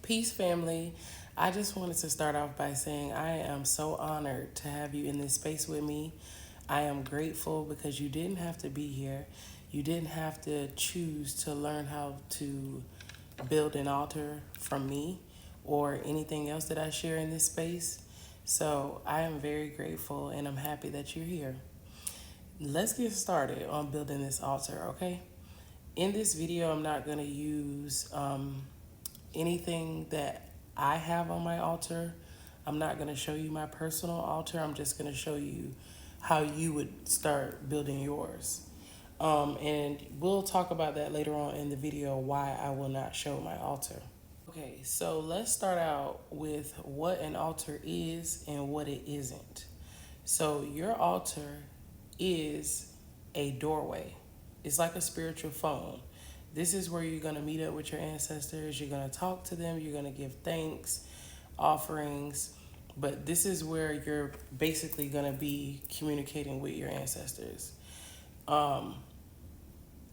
Peace, family. I just wanted to start off by saying I am so honored to have you in this space with me. I am grateful because you didn't have to be here. You didn't have to choose to learn how to build an altar from me or anything else that I share in this space. So I am very grateful and I'm happy that you're here. Let's get started on building this altar, okay? In this video, I'm not going to use anything that I have on my altar. I'm not going to show you my personal altar. I'm just going to show you how you would start building yours. And we'll talk about that later on in the video, why I will not show my altar. Okay, so let's start out with what an altar is and what it isn't. So your altar is a doorway. It's like a spiritual phone. This is where you're going to meet up with your ancestors. You're going to talk to them. You're going to give thanks, offerings. But this is where you're basically going to be communicating with your ancestors.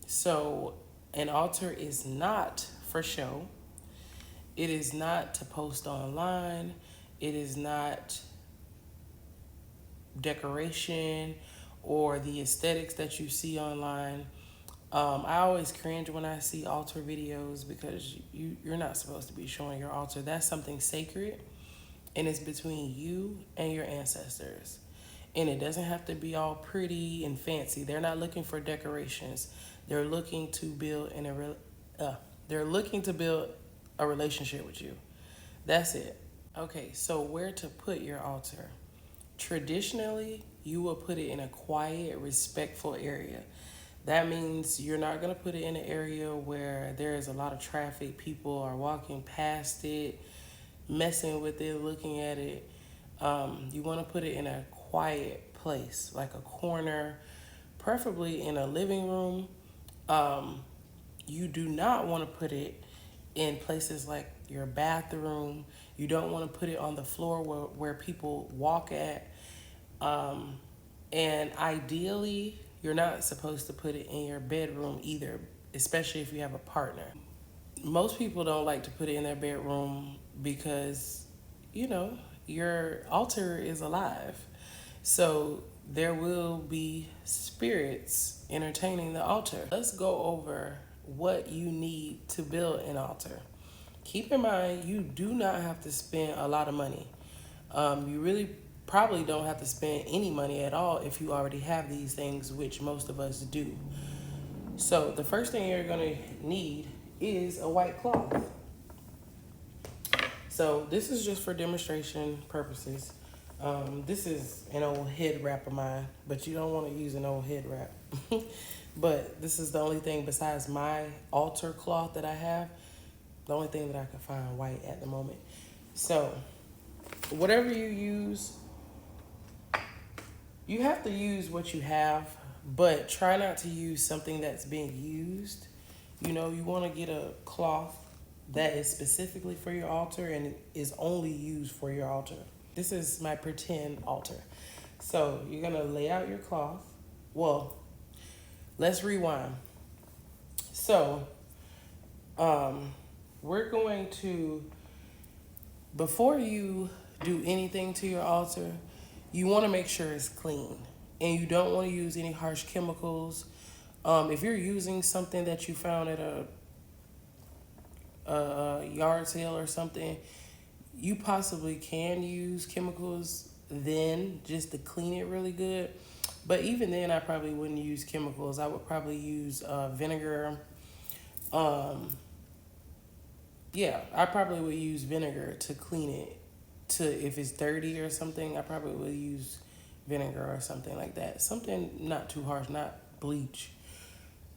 So an altar is not for show. It is not to post online. It is not decoration or the aesthetics that you see online. I always cringe when I see altar videos because you're not supposed to be showing your altar. That's something sacred, and it's between you and your ancestors. And it doesn't have to be all pretty and fancy. They're not looking for decorations. They're looking to build a relationship with you. That's it. Okay, so where to put your altar? Traditionally, you will put it in a quiet, respectful area. That means you're not going to put it in an area where there is a lot of traffic. People are walking past it, messing with it, looking at it. You want to put it in a quiet place, like a corner, preferably in a living room. You do not want to put it in places like your bathroom. You don't want to put it on the floor where people walk at. And ideally, you're not supposed to put it in your bedroom either, especially if you have a partner. Most people don't like to put it in their bedroom because, your altar is alive. So there will be spirits entertaining the altar. Let's go over what you need to build an altar. Keep in mind, you do not have to spend a lot of money. You really probably don't have to spend any money at all if you already have these things, which most of us do. So the first thing you're going to need is a white cloth. So this is just for demonstration purposes. This is an old head wrap of mine, but you don't want to use an old head wrap. But this is the only thing besides my altar cloth that I have, the only thing that I can find white at the moment. So whatever you use, you have to use what you have, but try not to use something that's being used. You want to get a cloth that is specifically for your altar and is only used for your altar. This is my pretend altar. So you're going to lay out your cloth. Well, let's rewind. So we're going to, before you do anything to your altar, you want to make sure it's clean. And you don't want to use any harsh chemicals. If you're using something that you found at a yard sale or something, you possibly can use chemicals then just to clean it really good. But even then, I probably wouldn't use chemicals. I would probably use vinegar. I probably would use vinegar to clean it. If it's dirty or something, I probably would use vinegar or something like that. Something not too harsh, not bleach.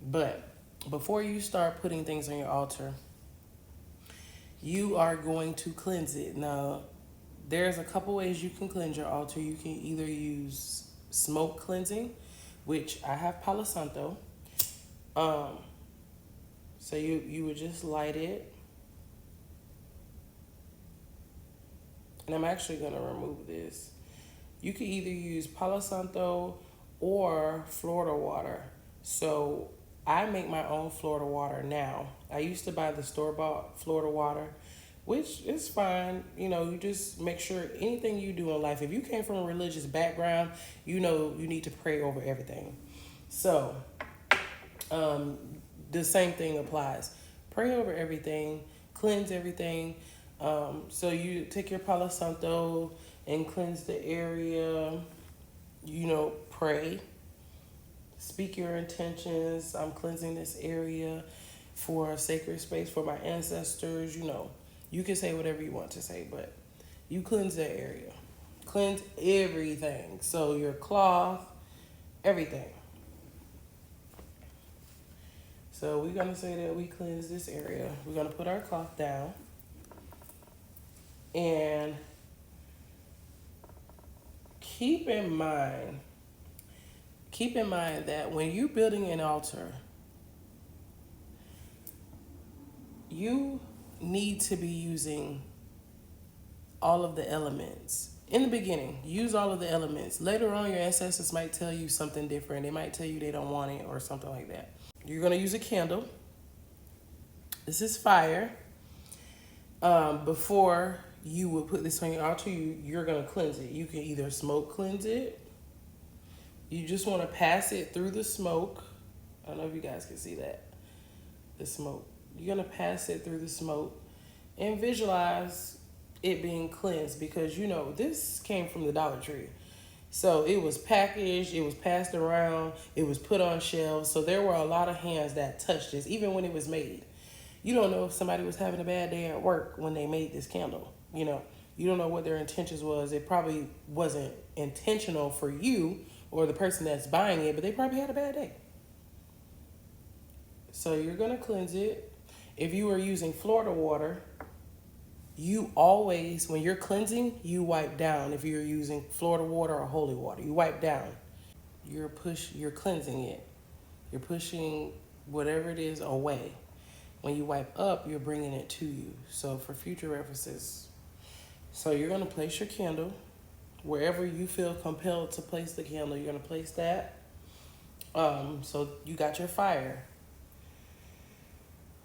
But before you start putting things on your altar, you are going to cleanse it. Now, there's a couple ways you can cleanse your altar. You can either use smoke cleansing, which I have Palo Santo. So you would just light it. And I'm actually going to remove this. You can either use Palo Santo or Florida water. So I make my own Florida water now. I used to buy the store-bought Florida water, which is fine. You know, you just make sure anything you do in life, if you came from a religious background, you know you need to pray over everything. So, the same thing applies. Pray over everything, cleanse everything. So you take your Palo Santo and cleanse the area. You know, pray. Speak your intentions. I'm cleansing this area for a sacred space for my ancestors. You know, you can say whatever you want to say, but you cleanse that area. Cleanse everything. So your cloth, everything. So we're going to say that we cleanse this area. We're going to put our cloth down. And keep in mind that when you're building an altar, you need to be using all of the elements. In the beginning, use all of the elements. Later on, your ancestors might tell you something different. They might tell you they don't want it or something like that. You're going to use a candle. This is fire. Before you would put this on your altar, you're going to cleanse it. You can either smoke cleanse it. You just want to pass it through the smoke. I don't know if you guys can see that. The smoke. You're going to pass it through the smoke and visualize it being cleansed, because you know this came from the Dollar Tree. So it was packaged, it was passed around, it was put on shelves. So there were a lot of hands that touched this, even when it was made. You don't know if somebody was having a bad day at work when they made this candle. You know, you don't know what their intentions was. It probably wasn't intentional for you or the person that's buying it, but they probably had a bad day. So you're going to cleanse it. If you were using Florida water, you always, when you're cleansing, you wipe down. If you're using Florida water or holy water, you wipe down. You're cleansing it. You're pushing whatever it is away. When you wipe up, you're bringing it to you. So for future references, so you're going to place your candle wherever you feel compelled to place the candle. You're going to place that. So you got your fire.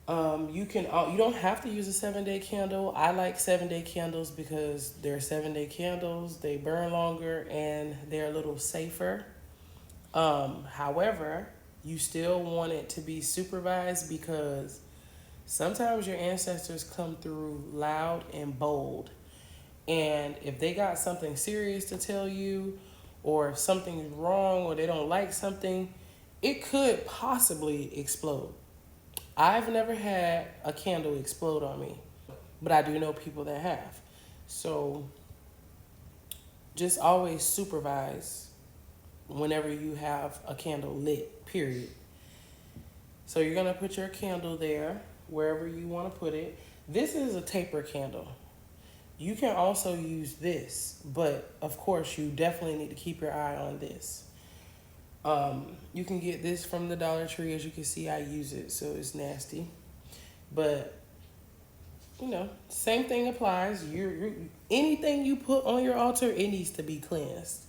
You don't have to use a 7-day candle. I like 7-day candles because they're 7-day candles. They burn longer and they're a little safer. However, you still want it to be supervised, because sometimes your ancestors come through loud and bold. And if they got something serious to tell you, or if something is wrong, or they don't like something, it could possibly explode. I've never had a candle explode on me, but I do know people that have. So just always supervise whenever you have a candle lit, period. So you're going to put your candle there, wherever you want to put it. This is a taper candle. You can also use this, but of course you definitely need to keep your eye on this. You can get this from the Dollar Tree. As you can see, I use it, so it's nasty. But, you know, same thing applies. Anything you put on your altar, it needs to be cleansed.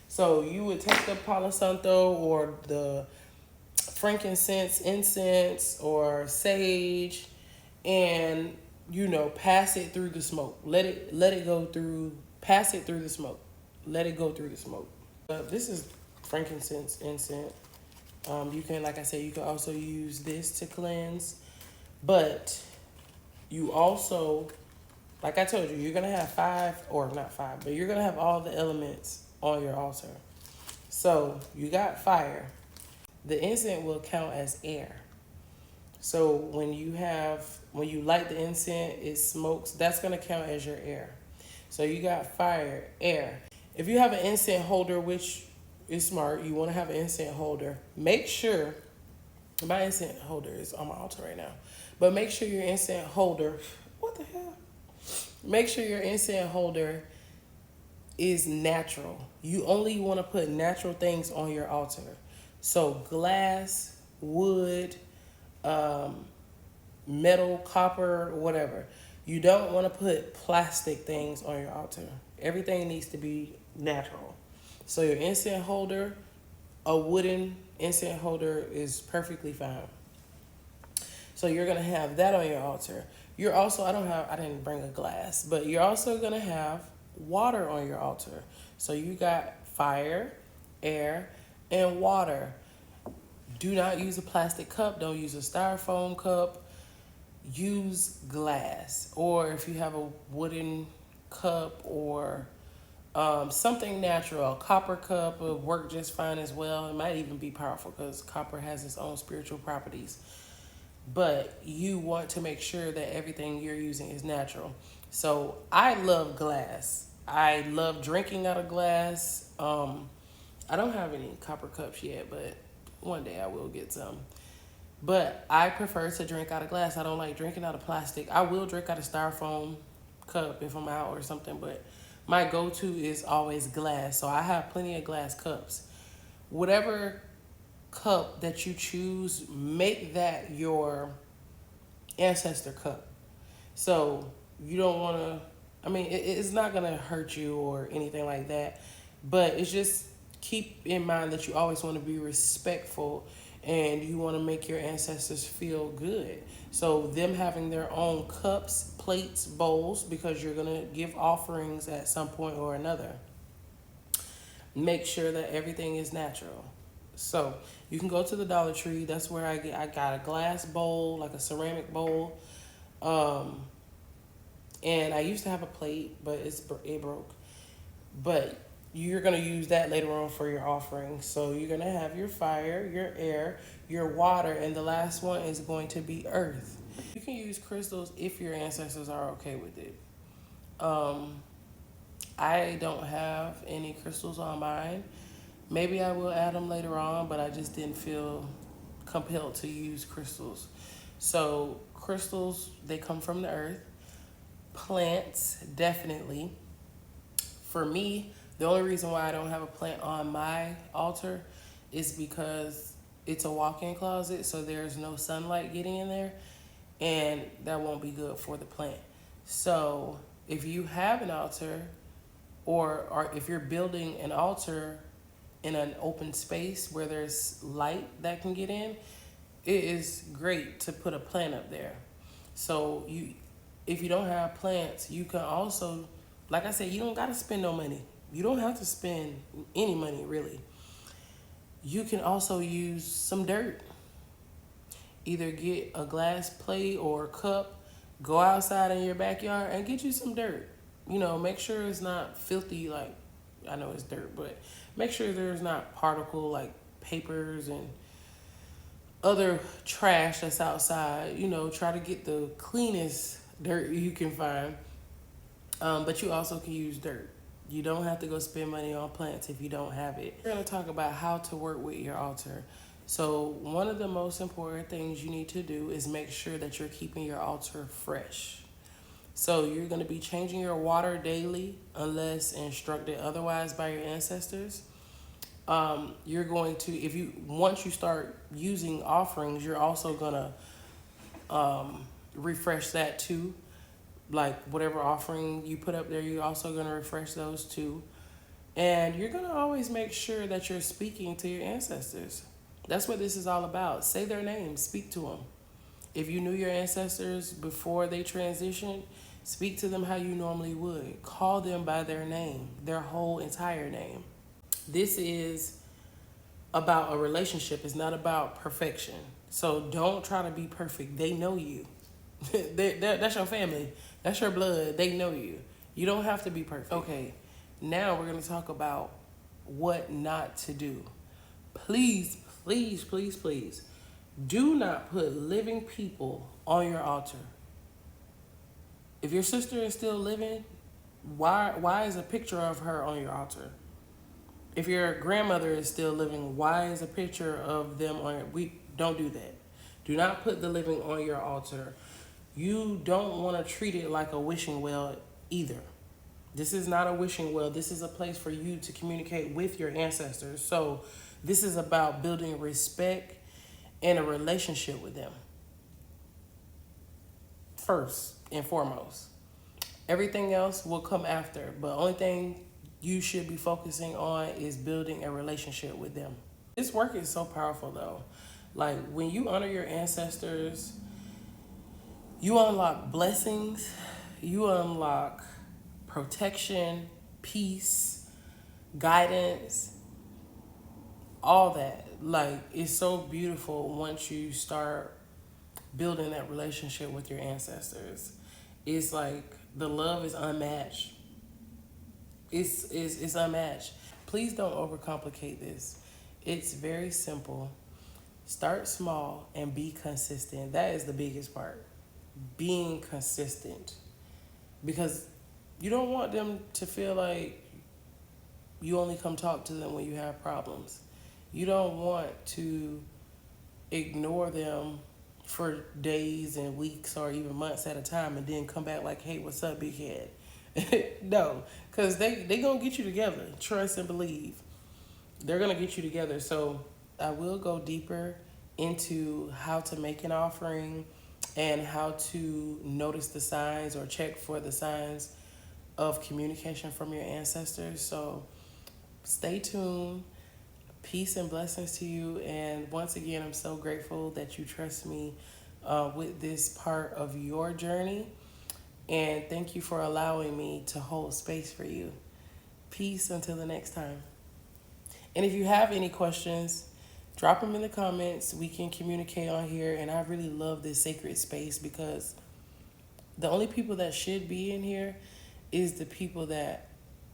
So you would take the Palo Santo or the frankincense, incense, or sage, and, you know, pass it through the smoke. Let it go through, pass it through the smoke. Let it go through the smoke. This is frankincense, incense. You can, like I said, you can also use this to cleanse, but you also, like I told you, you're going to have but you're going to have all the elements on your altar. So you got fire. The incense will count as air. So when you light the incense, it smokes, that's going to count as your air. So you got fire, air. If you have an incense holder, which is smart, you want to have an incense holder, make sure, my incense holder is on my altar right now, but make sure your incense holder, what the hell? Make sure your incense holder is natural. You only want to put natural things on your altar. So glass, wood, metal, copper, whatever. You don't want to put plastic things on your altar. Everything needs to be natural. So your incense holder, a wooden incense holder, is perfectly fine. So you're going to have that on your altar. You're also, I didn't bring a glass, but you're also going to have water on your altar. So you got fire, air, and water. Do not use a plastic cup. Don't use a styrofoam cup. Use glass. Or if you have a wooden cup or something natural, a copper cup will work just fine as well. It might even be powerful because copper has its own spiritual properties. But you want to make sure that everything you're using is natural. So I love glass. I love drinking out of glass. I don't have any copper cups yet, but one day I will get some. But I prefer to drink out of glass. I don't like drinking out of plastic. I will drink out of styrofoam cup if I'm out or something, but my go-to is always glass. So I have plenty of glass cups. Whatever cup that you choose, make that your ancestor cup. So you don't want to, I mean, it's not going to hurt you or anything like that, but it's just keep in mind that you always want to be respectful and you want to make your ancestors feel good. So them having their own cups, plates, bowls, because you're going to give offerings at some point or another. Make sure that everything is natural. So you can go to the Dollar Tree. That's where I got a glass bowl, like a ceramic bowl. And I used to have a plate, but it broke. But you're going to use that later on for your offering. So you're going to have your fire, your air, your water, and the last one is going to be earth. You can use crystals if your ancestors are okay with it. I don't have any crystals on mine. Maybe I will add them later on, but I just didn't feel compelled to use crystals. So crystals, they come from the earth. Plants, definitely. For me, the only reason why I don't have a plant on my altar is because it's a walk-in closet, so there's no sunlight getting in there, and that won't be good for the plant. So if you have an altar, or if you're building an altar in an open space where there's light that can get in, it is great to put a plant up there. So if you don't have plants, you can also, like I said, you don't got to spend no money. You don't have to spend any money, really. You can also use some dirt. Either get a glass plate or a cup, go outside in your backyard and get you some dirt. Make sure it's not filthy, like, I know it's dirt, but make sure there's not particle like papers and other trash that's outside. Try to get the cleanest dirt you can find. But you also can use dirt. You don't have to go spend money on plants if you don't have it. We're going to talk about how to work with your altar. So one of the most important things you need to do is make sure that you're keeping your altar fresh. So you're going to be changing your water daily unless instructed otherwise by your ancestors. You're going to, once you start using offerings, you're also going to refresh that too. Like whatever offering you put up there, you're also going to refresh those too. And you're going to always make sure that you're speaking to your ancestors. That's what this is all about. Say their names, speak to them. If you knew your ancestors before they transitioned, speak to them how you normally would. Call them by their name, their whole entire name. This is about a relationship. It's not about perfection. So don't try to be perfect. They know you. That's your family. That's your blood. They know you. You don't have to be perfect. Okay, now we're going to talk about what not to do. Please, please, please, please, do not put living people on your altar. If your sister is still living, why is a picture of her on your altar? If your grandmother is still living, why is a picture of them on your... We don't do that. Do not put the living on your altar. You don't want to treat it like a wishing well either. This is not a wishing well. This is a place for you to communicate with your ancestors. So this is about building respect and a relationship with them. First and foremost. Everything else will come after. But the only thing you should be focusing on is building a relationship with them. This work is so powerful though. Like when you honor your ancestors, You unlock blessings, you unlock protection, peace, guidance, all that. Like, it's so beautiful once you start building that relationship with your ancestors. It's like the love is unmatched. It's unmatched. Please don't overcomplicate this. It's very simple. Start small and be consistent. That is the biggest part. Being consistent. Because you don't want them to feel like you only come talk to them when you have problems. You don't want to ignore them for days and weeks or even months at a time and then come back like, hey, what's up, big head? No, because they going to get you together. Trust and believe. They're going to get you together. So I will go deeper into how to make an offering and how to notice the signs or check for the signs of communication from your ancestors. So stay tuned. Peace and blessings to you. And once again, I'm so grateful that you trust me with this part of your journey. And thank you for allowing me to hold space for you. Peace until the next time. And if you have any questions, drop them in the comments. We can communicate on here. And I really love this sacred space because the only people that should be in here is the people that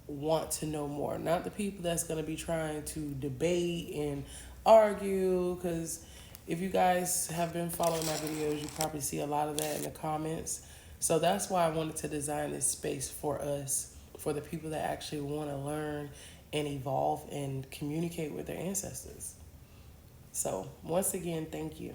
want to know more, not the people that's going to be trying to debate and argue. Because if you guys have been following my videos, you probably see a lot of that in the comments. So that's why I wanted to design this space for us, for the people that actually want to learn and evolve and communicate with their ancestors. So once again, thank you.